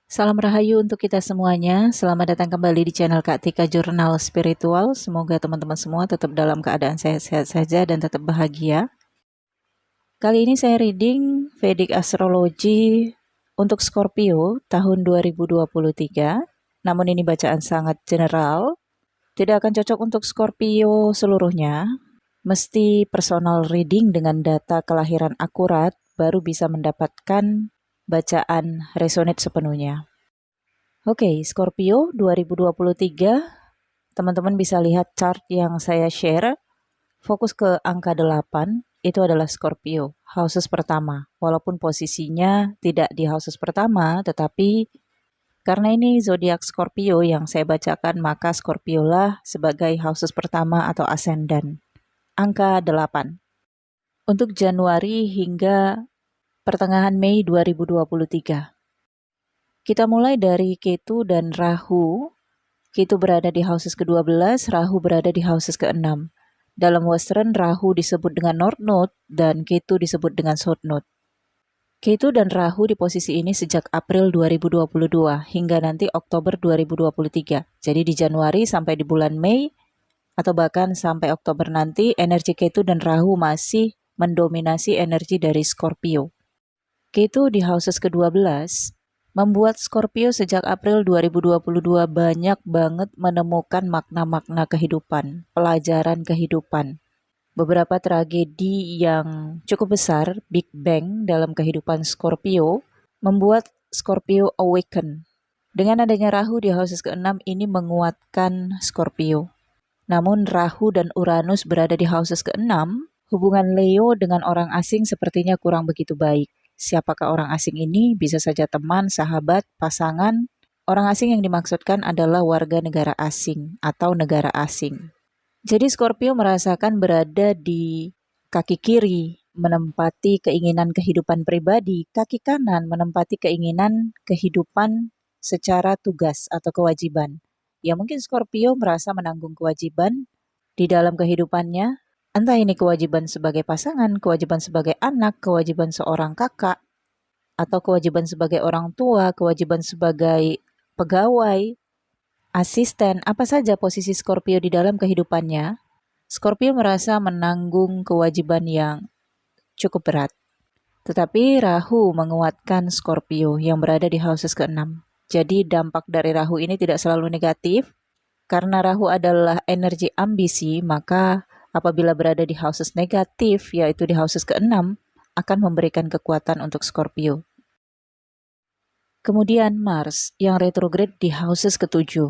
Salam rahayu untuk kita semuanya. Selamat datang kembali di channel Kak Tika Jurnal Spiritual. Semoga teman-teman semua tetap dalam keadaan sehat-sehat saja dan tetap bahagia. Kali ini saya reading Vedic Astrology untuk Scorpio tahun 2023. Namun ini bacaan sangat general. Tidak akan cocok untuk Scorpio seluruhnya. Mesti personal reading dengan data kelahiran akurat baru bisa mendapatkan bacaan resonate sepenuhnya. Oke, Scorpio 2023, teman-teman bisa lihat chart yang saya share. Fokus ke angka 8, itu adalah Scorpio, houses pertama. Walaupun posisinya tidak di houses pertama, tetapi karena ini zodiak Scorpio yang saya bacakan, maka Scorpio lah sebagai houses pertama atau ascendant. Angka 8. Untuk Januari hingga pertengahan Mei 2023. Kita mulai dari Ketu dan Rahu. Ketu berada di houses ke-12, Rahu berada di houses ke-6. Dalam Western, Rahu disebut dengan North Node dan Ketu disebut dengan South Node. Ketu dan Rahu di posisi ini sejak April 2022 hingga nanti Oktober 2023. Jadi di Januari sampai di bulan Mei atau bahkan sampai Oktober nanti, energi Ketu dan Rahu masih mendominasi energi dari Scorpio. Ketu di houses ke-12 membuat Scorpio sejak April 2022 banyak banget menemukan makna-makna kehidupan, pelajaran kehidupan. Beberapa tragedi yang cukup besar, Big Bang dalam kehidupan Scorpio, membuat Scorpio awaken. Dengan adanya Rahu di houses ke-6 ini menguatkan Scorpio. Namun Rahu dan Uranus berada di houses ke-6, hubungan Leo dengan orang asing sepertinya kurang begitu baik. Siapakah orang asing ini? Bisa saja teman, sahabat, pasangan. Orang asing yang dimaksudkan adalah warga negara asing atau negara asing. Jadi Scorpio merasakan berada di kaki kiri, menempati keinginan kehidupan pribadi, kaki kanan menempati keinginan kehidupan secara tugas atau kewajiban. Ya mungkin Scorpio merasa menanggung kewajiban di dalam kehidupannya, entah ini kewajiban sebagai pasangan, kewajiban sebagai anak, kewajiban seorang kakak, atau kewajiban sebagai orang tua, kewajiban sebagai pegawai, asisten, apa saja posisi Scorpio di dalam kehidupannya, Scorpio merasa menanggung kewajiban yang cukup berat. Tetapi Rahu menguatkan Scorpio yang berada di houses ke-6. Jadi dampak dari Rahu ini tidak selalu negatif. Karena Rahu adalah energi ambisi, maka apabila berada di houses negatif, yaitu di houses ke-6, akan memberikan kekuatan untuk Scorpio. Kemudian Mars yang retrograde di houses ke-7.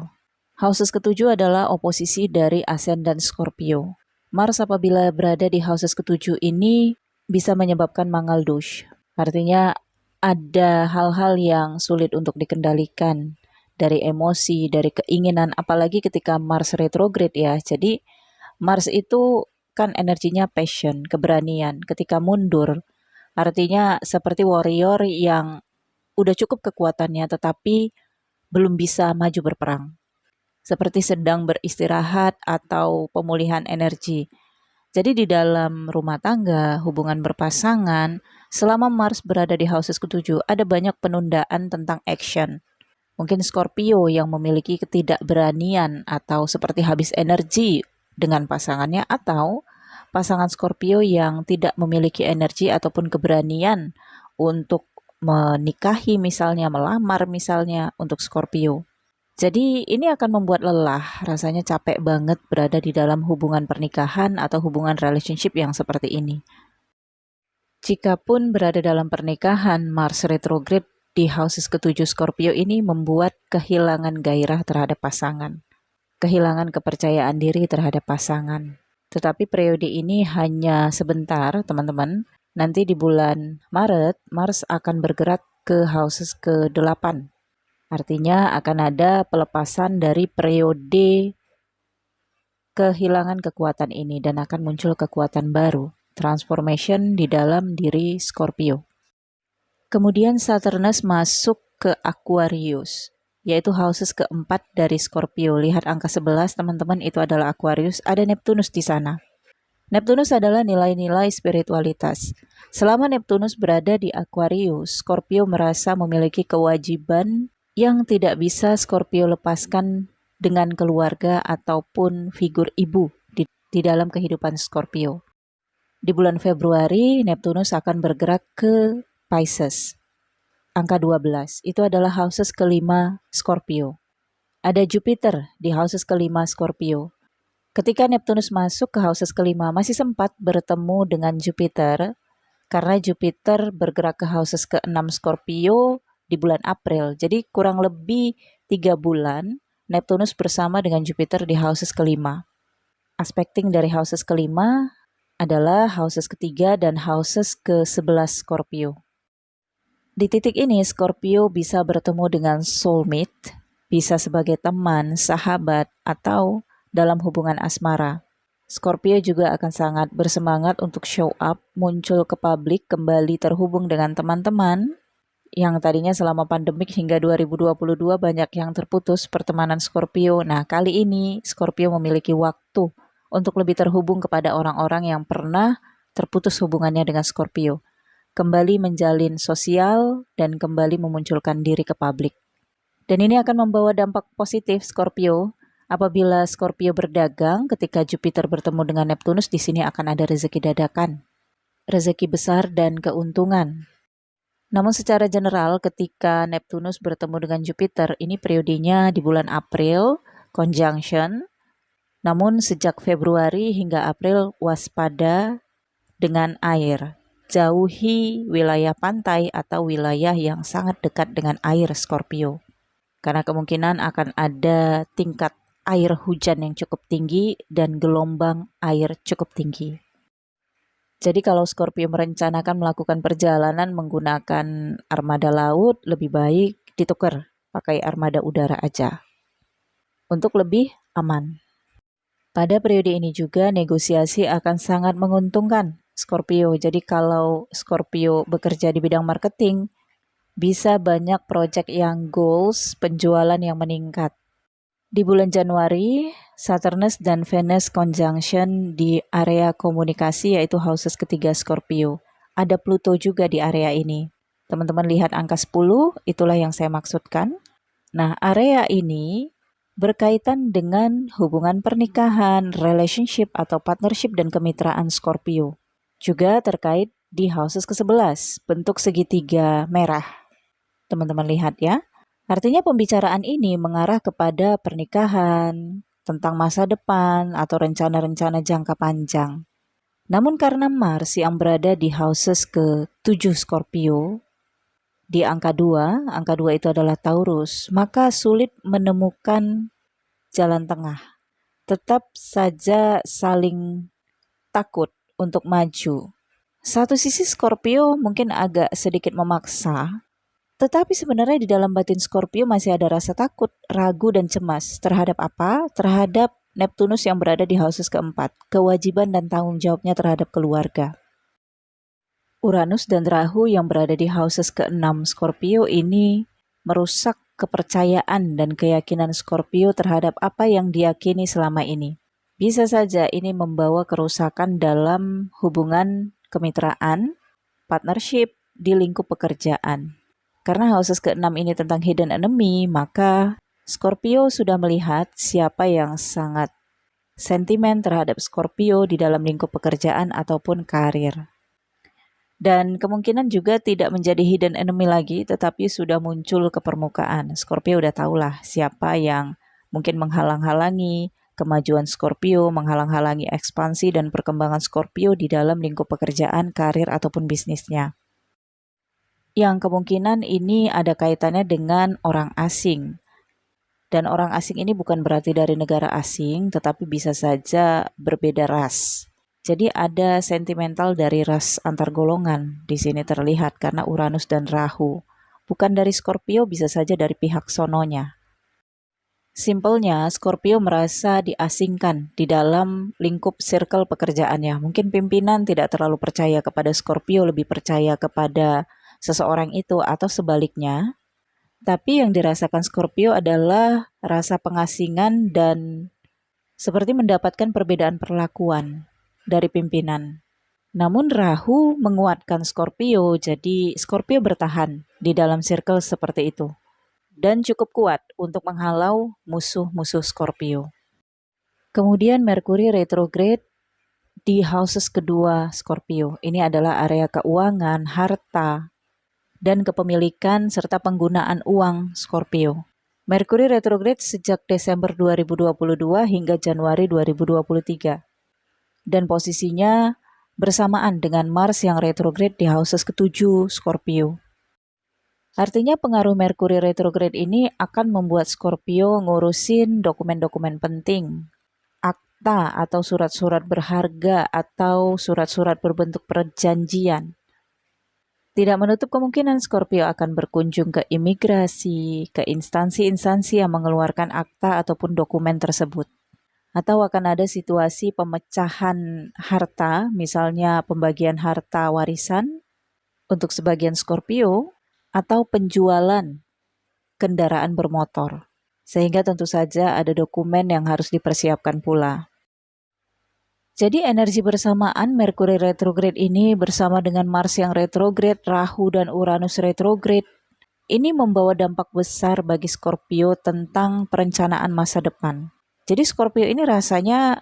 Houses ke-7 adalah oposisi dari ascendant Scorpio. Mars apabila berada di houses ke-7 ini bisa menyebabkan mangal dosh. Artinya ada hal-hal yang sulit untuk dikendalikan dari emosi, dari keinginan, apalagi ketika Mars retrograde ya. Jadi Mars itu kan energinya passion, keberanian. Ketika mundur, artinya seperti warrior yang udah cukup kekuatannya tetapi belum bisa maju berperang. Seperti sedang beristirahat atau pemulihan energi. Jadi di dalam rumah tangga, hubungan berpasangan, selama Mars berada di houses ke-7, ada banyak penundaan tentang action. Mungkin Scorpio yang memiliki ketidakberanian atau seperti habis energi dengan pasangannya, atau pasangan Scorpio yang tidak memiliki energi ataupun keberanian untuk menikahi misalnya, melamar misalnya untuk Scorpio. Jadi ini akan membuat lelah, rasanya capek banget berada di dalam hubungan pernikahan atau hubungan relationship yang seperti ini. Jikapun berada dalam pernikahan, Mars retrograde di houses ke-7 Scorpio ini membuat kehilangan gairah terhadap pasangan, kehilangan kepercayaan diri terhadap pasangan. Tetapi periode ini hanya sebentar, teman-teman. Nanti di bulan Maret, Mars akan bergerak ke houses ke-8. Artinya akan ada pelepasan dari periode kehilangan kekuatan ini dan akan muncul kekuatan baru, transformation di dalam diri Scorpio. Kemudian Saturnus masuk ke Aquarius, yaitu houses keempat dari Scorpio. Lihat angka 11 teman-teman, itu adalah Aquarius, ada Neptunus di sana. Neptunus adalah nilai-nilai spiritualitas. Selama Neptunus berada di Aquarius, Scorpio merasa memiliki kewajiban yang tidak bisa Scorpio lepaskan dengan keluarga ataupun figur ibu di dalam kehidupan Scorpio. Di bulan Februari, Neptunus akan bergerak ke Pisces. Angka 12, itu adalah houses kelima Scorpio. Ada Jupiter di houses kelima Scorpio. Ketika Neptunus masuk ke houses kelima, masih sempat bertemu dengan Jupiter, karena Jupiter bergerak ke houses ke-6 Scorpio di bulan April. Jadi kurang lebih 3 bulan, Neptunus bersama dengan Jupiter di houses kelima. Aspecting dari houses kelima adalah houses ketiga dan houses ke-11 Scorpio. Di titik ini, Scorpio bisa bertemu dengan soulmate, bisa sebagai teman, sahabat, atau dalam hubungan asmara. Scorpio juga akan sangat bersemangat untuk show up, muncul ke publik, kembali terhubung dengan teman-teman yang tadinya selama pandemik hingga 2022 banyak yang terputus pertemanan Scorpio. Nah, kali ini Scorpio memiliki waktu untuk lebih terhubung kepada orang-orang yang pernah terputus hubungannya dengan Scorpio, kembali menjalin sosial, dan kembali memunculkan diri ke publik. Dan ini akan membawa dampak positif Scorpio. Apabila Scorpio berdagang, ketika Jupiter bertemu dengan Neptunus, di sini akan ada rezeki dadakan, rezeki besar dan keuntungan. Namun secara general, ketika Neptunus bertemu dengan Jupiter, ini periodenya di bulan April, conjunction. Namun sejak Februari hingga April, waspada dengan air. Jauhi wilayah pantai atau wilayah yang sangat dekat dengan air Scorpio, karena kemungkinan akan ada tingkat air hujan yang cukup tinggi dan gelombang air cukup tinggi. Jadi kalau Scorpio merencanakan melakukan perjalanan menggunakan armada laut, lebih baik ditukar pakai armada udara aja untuk lebih aman. Pada periode ini juga negosiasi akan sangat menguntungkan Scorpio. Jadi kalau Scorpio bekerja di bidang marketing, bisa banyak proyek yang goals, penjualan yang meningkat. Di bulan Januari, Saturnus dan Venus conjunction di area komunikasi, yaitu houses ketiga Scorpio. Ada Pluto juga di area ini. Teman-teman lihat angka 10, itulah yang saya maksudkan. Nah, area ini berkaitan dengan hubungan pernikahan, relationship atau partnership dan kemitraan Scorpio. Juga terkait di houses ke-11, bentuk segitiga merah. Teman-teman lihat ya. Artinya pembicaraan ini mengarah kepada pernikahan, tentang masa depan atau rencana-rencana jangka panjang. Namun karena Mars yang berada di houses ke-7 Scorpio, di angka 2 itu adalah Taurus, maka sulit menemukan jalan tengah. Tetap saja saling takut untuk maju. Satu sisi Scorpio mungkin agak sedikit memaksa, tetapi sebenarnya di dalam batin Scorpio masih ada rasa takut, ragu, dan cemas. Terhadap apa? Terhadap Neptunus yang berada di houses keempat, kewajiban dan tanggung jawabnya terhadap keluarga. Uranus dan Rahu yang berada di houses ke-6 Scorpio ini merusak kepercayaan dan keyakinan Scorpio terhadap apa yang diyakini selama ini. Bisa saja ini membawa kerusakan dalam hubungan kemitraan, partnership, di lingkup pekerjaan. Karena houses ke-6 ini tentang hidden enemy, maka Scorpio sudah melihat siapa yang sangat sentimen terhadap Scorpio di dalam lingkup pekerjaan ataupun karir. Dan kemungkinan juga tidak menjadi hidden enemy lagi, tetapi sudah muncul ke permukaan. Scorpio udah tahulah siapa yang mungkin menghalang-halangi kemajuan Scorpio, menghalang-halangi ekspansi dan perkembangan Scorpio di dalam lingkup pekerjaan, karir, ataupun bisnisnya. Yang kemungkinan ini ada kaitannya dengan orang asing. Dan orang asing ini bukan berarti dari negara asing, tetapi bisa saja berbeda ras. Jadi ada sentimental dari ras antar golongan di sini terlihat karena Uranus dan Rahu. Bukan dari Scorpio, bisa saja dari pihak sononya. Simpelnya, Scorpio merasa diasingkan di dalam lingkup circle pekerjaannya. Mungkin pimpinan tidak terlalu percaya kepada Scorpio, lebih percaya kepada seseorang itu atau sebaliknya. Tapi yang dirasakan Scorpio adalah rasa pengasingan dan seperti mendapatkan perbedaan perlakuan dari pimpinan. Namun Rahu menguatkan Scorpio, jadi Scorpio bertahan di dalam circle seperti itu. dan cukup kuat untuk menghalau musuh-musuh Scorpio. Kemudian Merkuri retrograde di houses kedua Scorpio. Ini adalah area keuangan, harta, dan kepemilikan serta penggunaan uang Scorpio. Merkuri retrograde sejak Desember 2022 hingga Januari 2023. Dan posisinya bersamaan dengan Mars yang retrograde di houses ketujuh Scorpio. Artinya pengaruh Merkuri retrograde ini akan membuat Scorpio ngurusin dokumen-dokumen penting, akta atau surat-surat berharga atau surat-surat berbentuk perjanjian. Tidak menutup kemungkinan Scorpio akan berkunjung ke imigrasi, ke instansi-instansi yang mengeluarkan akta ataupun dokumen tersebut. Atau akan ada situasi pemecahan harta, misalnya pembagian harta warisan untuk sebagian Scorpio, atau penjualan kendaraan bermotor. Sehingga tentu saja ada dokumen yang harus dipersiapkan pula. Jadi energi bersamaan Merkuri retrograde ini bersama dengan Mars yang retrograde, Rahu dan Uranus retrograde, ini membawa dampak besar bagi Scorpio tentang perencanaan masa depan. Jadi Scorpio ini rasanya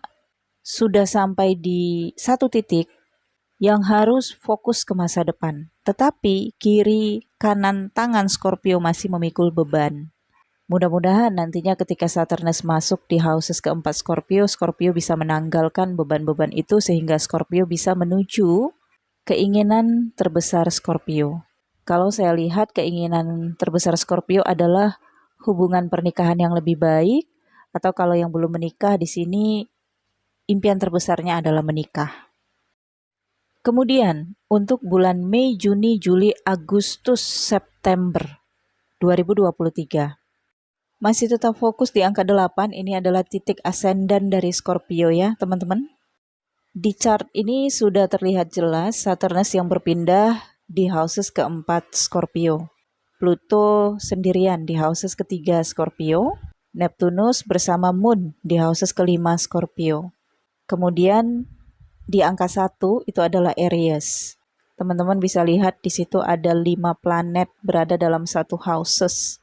sudah sampai di satu titik yang harus fokus ke masa depan. Tetapi kiri kanan tangan Scorpio masih memikul beban. Mudah-mudahan nantinya ketika Saturnus masuk di houses keempat Scorpio, Scorpio bisa menanggalkan beban-beban itu sehingga Scorpio bisa menuju keinginan terbesar Scorpio. Kalau saya lihat keinginan terbesar Scorpio adalah hubungan pernikahan yang lebih baik, atau kalau yang belum menikah di sini impian terbesarnya adalah menikah. Kemudian untuk bulan Mei, Juni, Juli, Agustus, September 2023 masih tetap fokus di angka 8. Ini adalah titik ascendant dari Scorpio ya teman-teman. Di chart ini sudah terlihat jelas Saturnus yang berpindah di houses keempat Scorpio. Pluto sendirian di houses ketiga Scorpio. Neptunus bersama Moon di houses kelima Scorpio. Kemudian di angka 1 itu adalah Aries. Teman-teman bisa lihat di situ ada 5 planet berada dalam satu houses.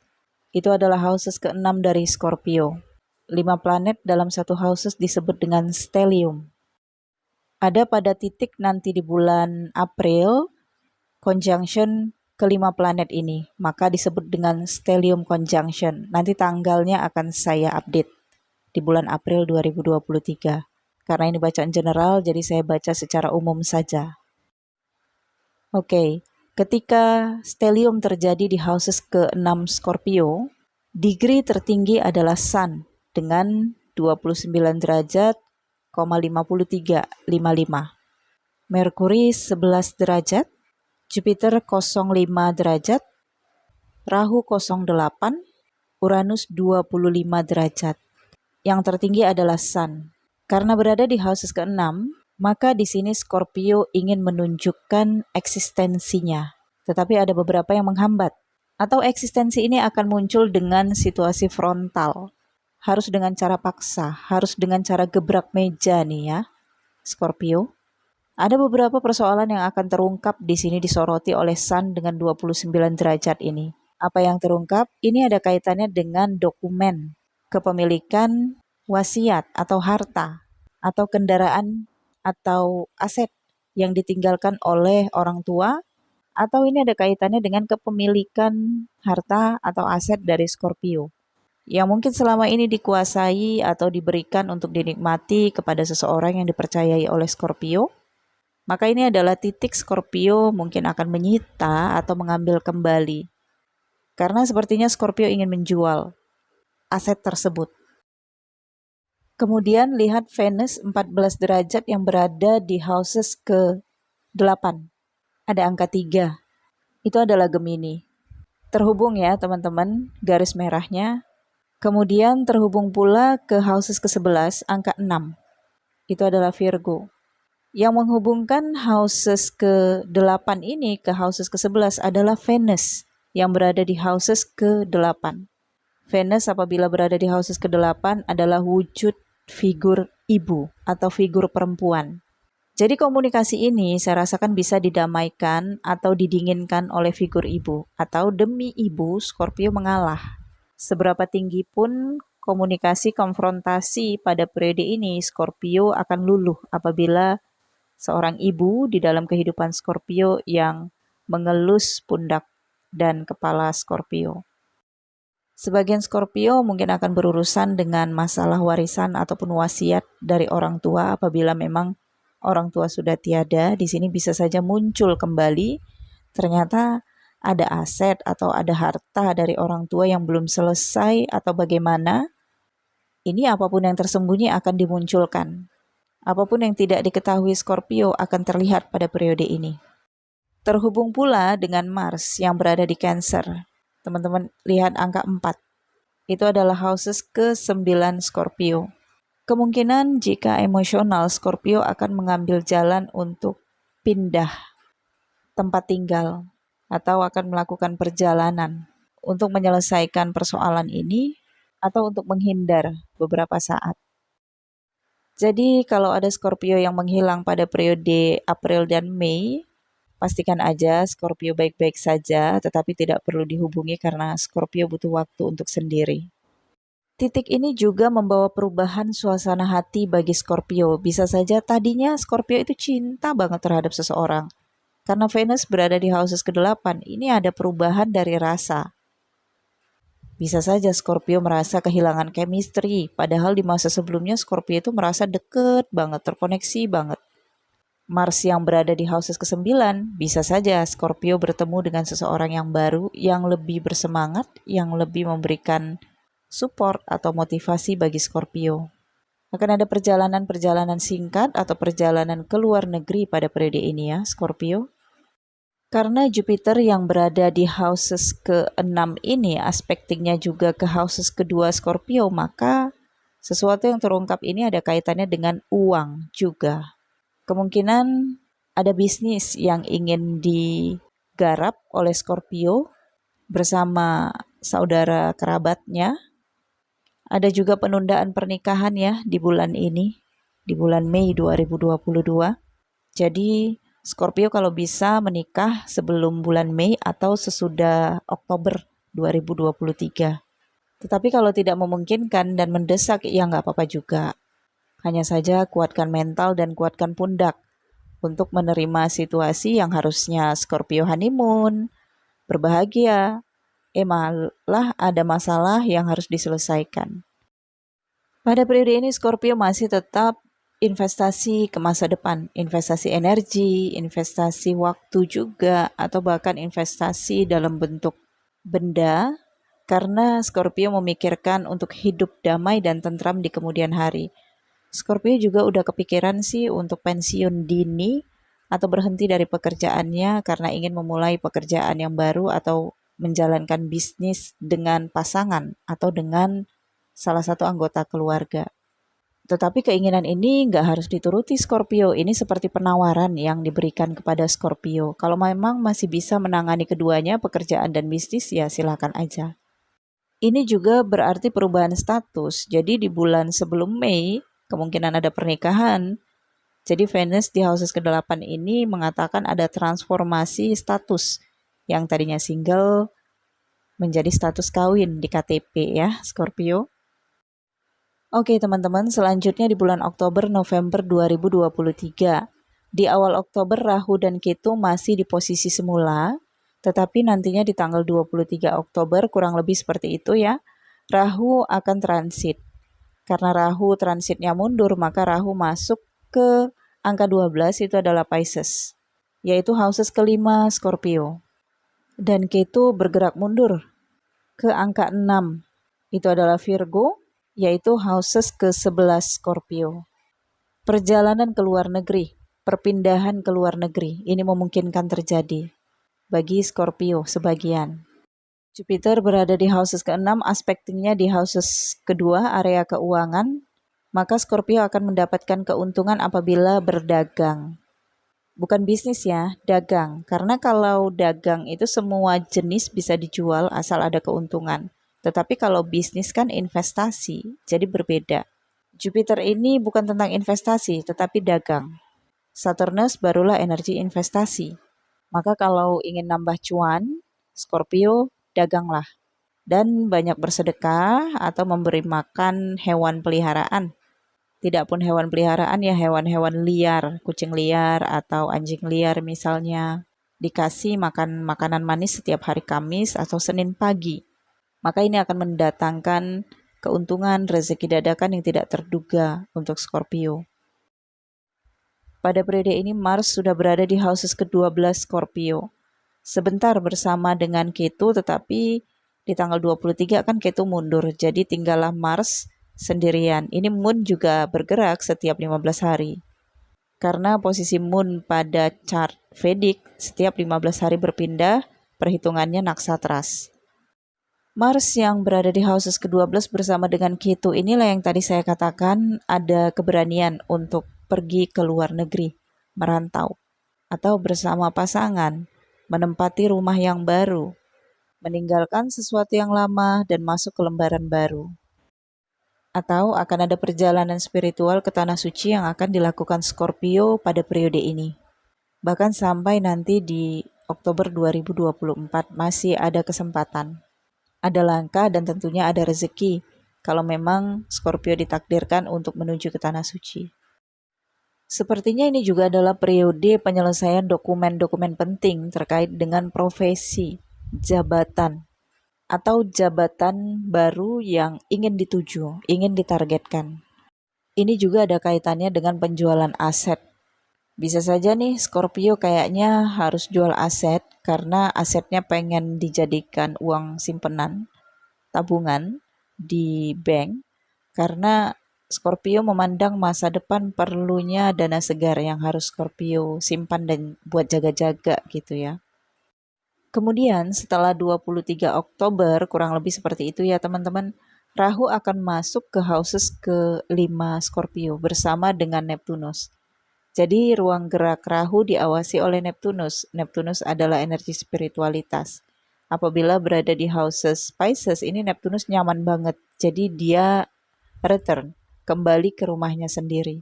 Itu adalah houses ke-6 dari Scorpio. 5 planet dalam satu houses disebut dengan stellium. Ada pada titik nanti di bulan April conjunction kelima planet ini, maka disebut dengan stellium conjunction. Nanti tanggalnya akan saya update di bulan April 2023. Karena ini bacaan general, jadi saya baca secara umum saja. Oke, ketika stellium terjadi di houses ke-6 Scorpio, degree tertinggi adalah Sun dengan 29 derajat, 53, 55. Merkuri 11 derajat, Jupiter 05 derajat, Rahu 08, Uranus 25 derajat. Yang tertinggi adalah Sun. Karena berada di houses ke-6, maka di sini Scorpio ingin menunjukkan eksistensinya. Tetapi ada beberapa yang menghambat. Atau eksistensi ini akan muncul dengan situasi frontal. Harus dengan cara paksa, harus dengan cara gebrak meja nih ya, Scorpio. Ada beberapa persoalan yang akan terungkap di sini disoroti oleh Sun dengan 29 derajat ini. Apa yang terungkap? Ini ada kaitannya dengan dokumen, kepemilikan, wasiat atau harta, atau kendaraan atau aset yang ditinggalkan oleh orang tua, atau ini ada kaitannya dengan kepemilikan harta atau aset dari Scorpio yang mungkin selama ini dikuasai atau diberikan untuk dinikmati kepada seseorang yang dipercayai oleh Scorpio. Maka ini adalah titik Scorpio mungkin akan menyita atau mengambil kembali. Karena sepertinya Scorpio ingin menjual aset tersebut. Kemudian lihat Venus 14 derajat yang berada di houses ke-8. Ada angka 3. Itu adalah Gemini. Terhubung ya teman-teman garis merahnya. Kemudian terhubung pula ke houses ke-11 angka 6. Itu adalah Virgo. Yang menghubungkan houses ke-8 ini ke houses ke-11 adalah Venus yang berada di houses ke-8. Venus apabila berada di houses ke-8 adalah wujud figur ibu atau figur perempuan. Jadi komunikasi ini saya rasakan bisa didamaikan atau didinginkan oleh figur ibu. Atau demi ibu Scorpio mengalah. Seberapa tinggi pun komunikasi konfrontasi pada periode ini, Scorpio akan luluh apabila seorang ibu di dalam kehidupan Scorpio yang mengelus pundak dan kepala Scorpio. Sebagian Scorpio mungkin akan berurusan dengan masalah warisan ataupun wasiat dari orang tua apabila memang orang tua sudah tiada. Di sini bisa saja muncul kembali ternyata ada aset atau ada harta dari orang tua yang belum selesai atau bagaimana. Ini apapun yang tersembunyi akan dimunculkan. Apapun yang tidak diketahui Scorpio akan terlihat pada periode ini. Terhubung pula dengan Mars yang berada di Cancer. Teman-teman lihat angka 4. Itu adalah houses ke-9 Scorpio. Kemungkinan jika emosional, Scorpio akan mengambil jalan untuk pindah tempat tinggal atau akan melakukan perjalanan untuk menyelesaikan persoalan ini atau untuk menghindar beberapa saat. Jadi kalau ada Scorpio yang menghilang pada periode April dan Mei, pastikan aja Scorpio baik-baik saja, tetapi tidak perlu dihubungi karena Scorpio butuh waktu untuk sendiri. Titik ini juga membawa perubahan suasana hati bagi Scorpio. Bisa saja tadinya Scorpio itu cinta banget terhadap seseorang. Karena Venus berada di houses ke-8, ini ada perubahan dari rasa. Bisa saja Scorpio merasa kehilangan chemistry, padahal di masa sebelumnya Scorpio itu merasa deket banget, terkoneksi banget. Mars yang berada di houses ke-9, bisa saja Scorpio bertemu dengan seseorang yang baru, yang lebih bersemangat, yang lebih memberikan support atau motivasi bagi Scorpio. Akan ada perjalanan-perjalanan singkat atau perjalanan ke luar negeri pada periode ini ya, Scorpio. Karena Jupiter yang berada di houses ke-6 ini aspektingnya juga ke houses kedua Scorpio, maka sesuatu yang terungkap ini ada kaitannya dengan uang juga. Kemungkinan ada bisnis yang ingin digarap oleh Scorpio bersama saudara kerabatnya. Ada juga penundaan pernikahan ya di bulan ini, di bulan Mei 2022. Jadi Scorpio kalau bisa menikah sebelum bulan Mei atau sesudah Oktober 2023. Tetapi kalau tidak memungkinkan dan mendesak ya nggak apa-apa juga. Hanya saja kuatkan mental dan kuatkan pundak untuk menerima situasi yang harusnya Scorpio honeymoon, berbahagia, malah ada masalah yang harus diselesaikan. Pada periode ini Scorpio masih tetap investasi ke masa depan, investasi energi, investasi waktu juga, atau bahkan investasi dalam bentuk benda, karena Scorpio memikirkan untuk hidup damai dan tentram di kemudian hari. Scorpio juga udah kepikiran sih untuk pensiun dini atau berhenti dari pekerjaannya karena ingin memulai pekerjaan yang baru atau menjalankan bisnis dengan pasangan atau dengan salah satu anggota keluarga. Tetapi keinginan ini nggak harus dituruti Scorpio. Ini seperti penawaran yang diberikan kepada Scorpio. Kalau memang masih bisa menangani keduanya, pekerjaan dan bisnis, ya silakan aja. Ini juga berarti perubahan status. Jadi di bulan sebelum Mei, kemungkinan ada pernikahan. Jadi Venus di houses ke-8 ini mengatakan ada transformasi status. Yang tadinya single menjadi status kawin di KTP ya, Scorpio. Oke teman-teman, selanjutnya di bulan Oktober-November 2023. Di awal Oktober Rahu dan Ketu masih di posisi semula, tetapi nantinya di tanggal 23 Oktober kurang lebih seperti itu ya, Rahu akan transit. Karena Rahu transitnya mundur, maka Rahu masuk ke angka 12 itu adalah Pisces, yaitu houses kelima Scorpio. Dan Ketu bergerak mundur ke angka 6, itu adalah Virgo, yaitu houses ke-11 Scorpio. Perjalanan ke luar negeri, perpindahan ke luar negeri, ini memungkinkan terjadi bagi Scorpio sebagian. Jupiter berada di houses ke-6, aspektingnya di houses kedua, area keuangan, maka Scorpio akan mendapatkan keuntungan apabila berdagang. Bukan bisnis ya, dagang. Karena kalau dagang itu semua jenis bisa dijual asal ada keuntungan. Tetapi kalau bisnis kan investasi, jadi berbeda. Jupiter ini bukan tentang investasi, tetapi dagang. Saturnus barulah energi investasi. Maka kalau ingin nambah cuan, Scorpio daganglah. dan banyak bersedekah atau memberi makan hewan peliharaan. Tidak pun hewan peliharaan ya, hewan-hewan liar, kucing liar atau anjing liar misalnya, dikasih makan makanan manis setiap hari Kamis atau Senin pagi. Maka ini akan mendatangkan keuntungan rezeki dadakan yang tidak terduga untuk Scorpio. Pada periode ini Mars sudah berada di houses ke-12 Scorpio. Sebentar bersama dengan Ketu, tetapi di tanggal 23 kan Ketu mundur, jadi tinggallah Mars sendirian. Ini Moon juga bergerak setiap 15 hari. Karena posisi Moon pada chart Vedic setiap 15 hari berpindah, perhitungannya naksatras. Mars yang berada di houses ke-12 bersama dengan Ketu inilah yang tadi saya katakan ada keberanian untuk pergi ke luar negeri, merantau, atau bersama pasangan, menempati rumah yang baru, meninggalkan sesuatu yang lama dan masuk ke lembaran baru. Atau akan ada perjalanan spiritual ke tanah suci yang akan dilakukan Scorpio pada periode ini. Bahkan sampai nanti di Oktober 2024 masih ada kesempatan. Ada langkah dan tentunya ada rezeki kalau memang Scorpio ditakdirkan untuk menuju ke tanah suci. Sepertinya ini juga adalah periode penyelesaian dokumen-dokumen penting terkait dengan profesi, jabatan, atau jabatan baru yang ingin dituju, ingin ditargetkan. Ini juga ada kaitannya dengan penjualan aset. Bisa saja nih Scorpio kayaknya harus jual aset karena asetnya pengen dijadikan uang simpenan, tabungan di bank, karena Scorpio memandang masa depan perlunya dana segar yang harus Scorpio simpan dan buat jaga-jaga gitu ya. Kemudian setelah 23 Oktober, kurang lebih seperti itu ya teman-teman, Rahu akan masuk ke houses ke-5 Scorpio bersama dengan Neptunus. Jadi ruang gerak Rahu diawasi oleh Neptunus. Neptunus adalah energi spiritualitas. Apabila berada di houses Pisces, ini Neptunus nyaman banget. Jadi dia return, kembali ke rumahnya sendiri.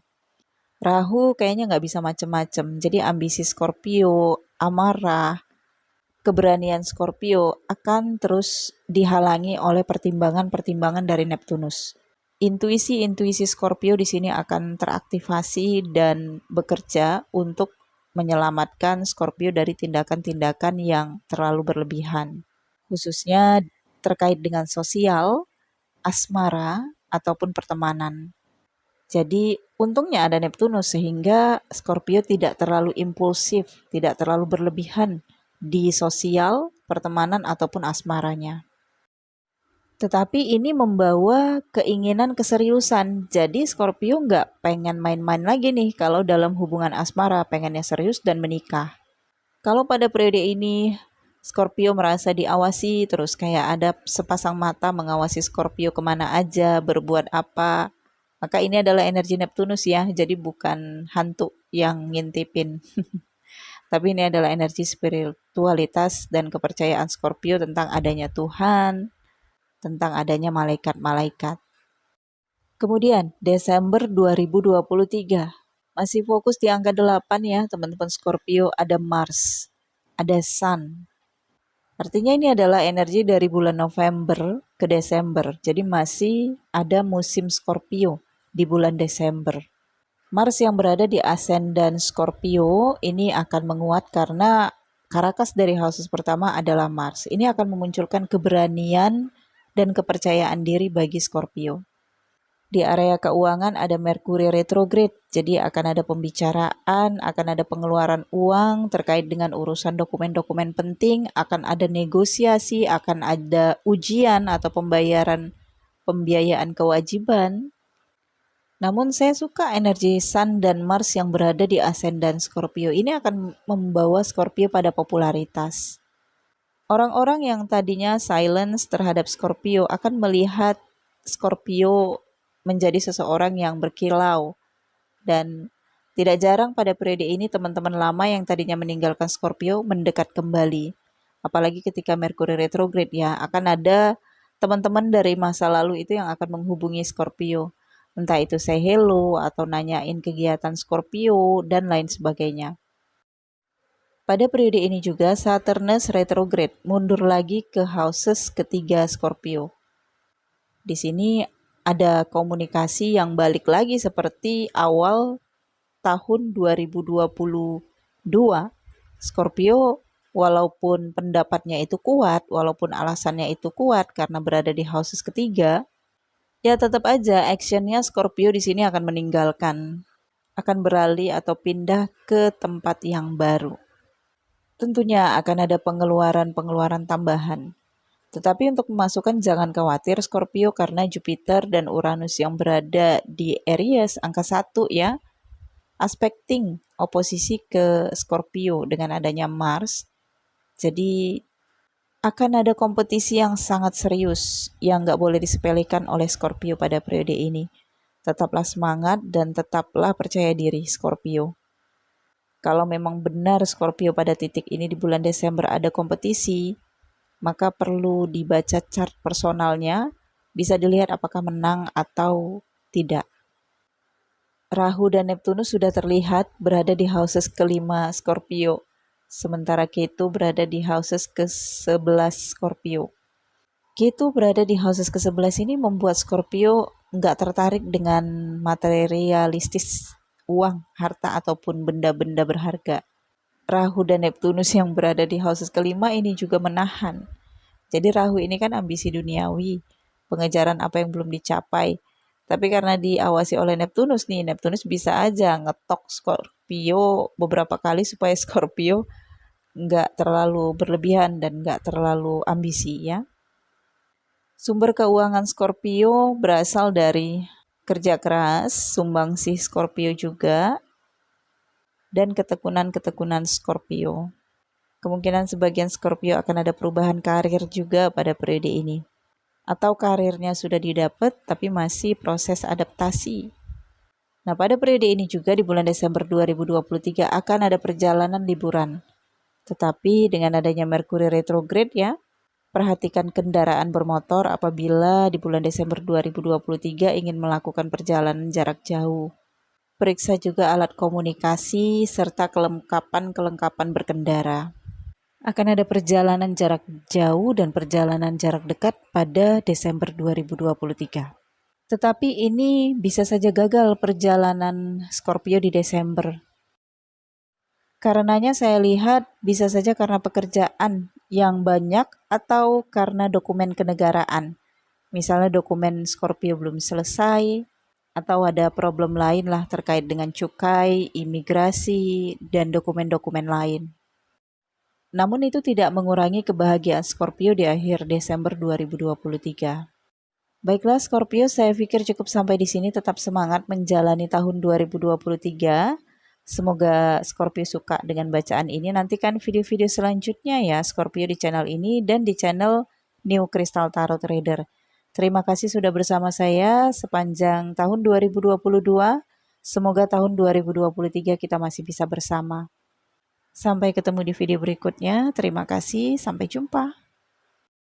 Rahu kayaknya nggak bisa macem-macem. Jadi ambisi Scorpio, amarah, keberanian Scorpio akan terus dihalangi oleh pertimbangan-pertimbangan dari Neptunus. Intuisi-intuisi Scorpio di sini akan teraktivasi dan bekerja untuk menyelamatkan Scorpio dari tindakan-tindakan yang terlalu berlebihan, khususnya terkait dengan sosial, asmara, ataupun pertemanan. Jadi untungnya ada Neptunus sehingga Scorpio tidak terlalu impulsif, tidak terlalu berlebihan di sosial, pertemanan, ataupun asmaranya. Tetapi ini membawa keinginan keseriusan. Jadi Scorpio nggak pengen main-main lagi nih kalau dalam hubungan asmara, pengennya serius dan menikah. Kalau pada periode ini Scorpio merasa diawasi, terus kayak ada sepasang mata mengawasi Scorpio kemana aja, berbuat apa, maka ini adalah energi Neptunus ya, jadi bukan hantu yang ngintipin. Tapi ini adalah energi spiritualitas dan kepercayaan Scorpio tentang adanya Tuhan, tentang adanya malaikat-malaikat. Kemudian Desember 2023, masih fokus di angka 8 ya teman-teman Scorpio, ada Mars, ada Sun. Artinya ini adalah energi dari bulan November ke Desember, jadi masih ada musim Scorpio di bulan Desember. Mars yang berada di ascendant Scorpio ini akan menguat karena karakas dari houses pertama adalah Mars. Ini akan memunculkan keberanian dan kepercayaan diri bagi Scorpio. Di area keuangan ada Merkuri retrograde, jadi akan ada pembicaraan, akan ada pengeluaran uang terkait dengan urusan dokumen-dokumen penting, akan ada negosiasi, akan ada ujian atau pembiayaan kewajiban. Namun saya suka energi Sun dan Mars yang berada di ascendant Scorpio. Ini akan membawa Scorpio pada popularitas. Orang-orang yang tadinya silence terhadap Scorpio akan melihat Scorpio menjadi seseorang yang berkilau. Dan tidak jarang pada periode ini teman-teman lama yang tadinya meninggalkan Scorpio mendekat kembali. Apalagi ketika Merkuri retrograde ya, akan ada teman-teman dari masa lalu itu yang akan menghubungi Scorpio. Entah itu say hello atau nanyain kegiatan Scorpio dan lain sebagainya. Pada periode ini juga Saturnus retrograde, mundur lagi ke houses ketiga Scorpio. Di sini ada komunikasi yang balik lagi seperti awal tahun 2022. Scorpio walaupun pendapatnya itu kuat, walaupun alasannya itu kuat karena berada di houses ketiga, ya tetap aja actionnya Scorpio di sini akan meninggalkan, akan beralih atau pindah ke tempat yang baru. Tentunya akan ada pengeluaran-pengeluaran tambahan. Tetapi untuk pemasukan jangan khawatir Scorpio karena Jupiter dan Uranus yang berada di Aries angka 1 ya, aspecting oposisi ke Scorpio dengan adanya Mars. Jadi akan ada kompetisi yang sangat serius yang nggak boleh disepelekan oleh Scorpio pada periode ini. Tetaplah semangat dan tetaplah percaya diri Scorpio. Kalau memang benar Scorpio pada titik ini di bulan Desember ada kompetisi, maka perlu dibaca chart personalnya, bisa dilihat apakah menang atau tidak. Rahu dan Neptunus sudah terlihat berada di houses kelima Scorpio, sementara Ketu berada di houses ke-11 Scorpio. Ketu berada di houses ke-11 ini membuat Scorpio nggak tertarik dengan materialistis, uang, harta, ataupun benda-benda berharga. Rahu dan Neptunus yang berada di houses kelima ini juga menahan. Jadi Rahu ini kan ambisi duniawi, pengejaran apa yang belum dicapai. Tapi karena diawasi oleh Neptunus nih, Neptunus bisa aja ngetok Scorpio beberapa kali supaya Scorpio nggak terlalu berlebihan dan nggak terlalu ambisi ya. Sumber keuangan Scorpio berasal dari kerja keras, sumbangsih Scorpio juga, dan ketekunan-ketekunan Scorpio. Kemungkinan sebagian Scorpio akan ada perubahan karir juga pada periode ini. Atau karirnya sudah didapat tapi masih proses adaptasi. Nah, pada periode ini juga di bulan Desember 2023 akan ada perjalanan liburan. Tetapi dengan adanya Merkuri retrograde ya, perhatikan kendaraan bermotor apabila di bulan Desember 2023 ingin melakukan perjalanan jarak jauh. Periksa juga alat komunikasi serta kelengkapan berkendara. Akan ada perjalanan jarak jauh dan perjalanan jarak dekat pada Desember 2023. Tetapi ini bisa saja gagal perjalanan Scorpio di Desember. Karenanya saya lihat bisa saja karena pekerjaan yang banyak atau karena dokumen kenegaraan. Misalnya dokumen Scorpio belum selesai, atau ada problem lain lah terkait dengan cukai, imigrasi, dan dokumen-dokumen lain. Namun itu tidak mengurangi kebahagiaan Scorpio di akhir Desember 2023. Baiklah Scorpio, saya pikir cukup sampai di sini. Tetap semangat menjalani tahun 2023. Semoga Scorpio suka dengan bacaan ini. Nantikan video-video selanjutnya ya Scorpio di channel ini dan di channel New Crystal Tarot Trader. Terima kasih sudah bersama saya sepanjang tahun 2022. Semoga tahun 2023 kita masih bisa bersama. Sampai ketemu di video berikutnya. Terima kasih, sampai jumpa.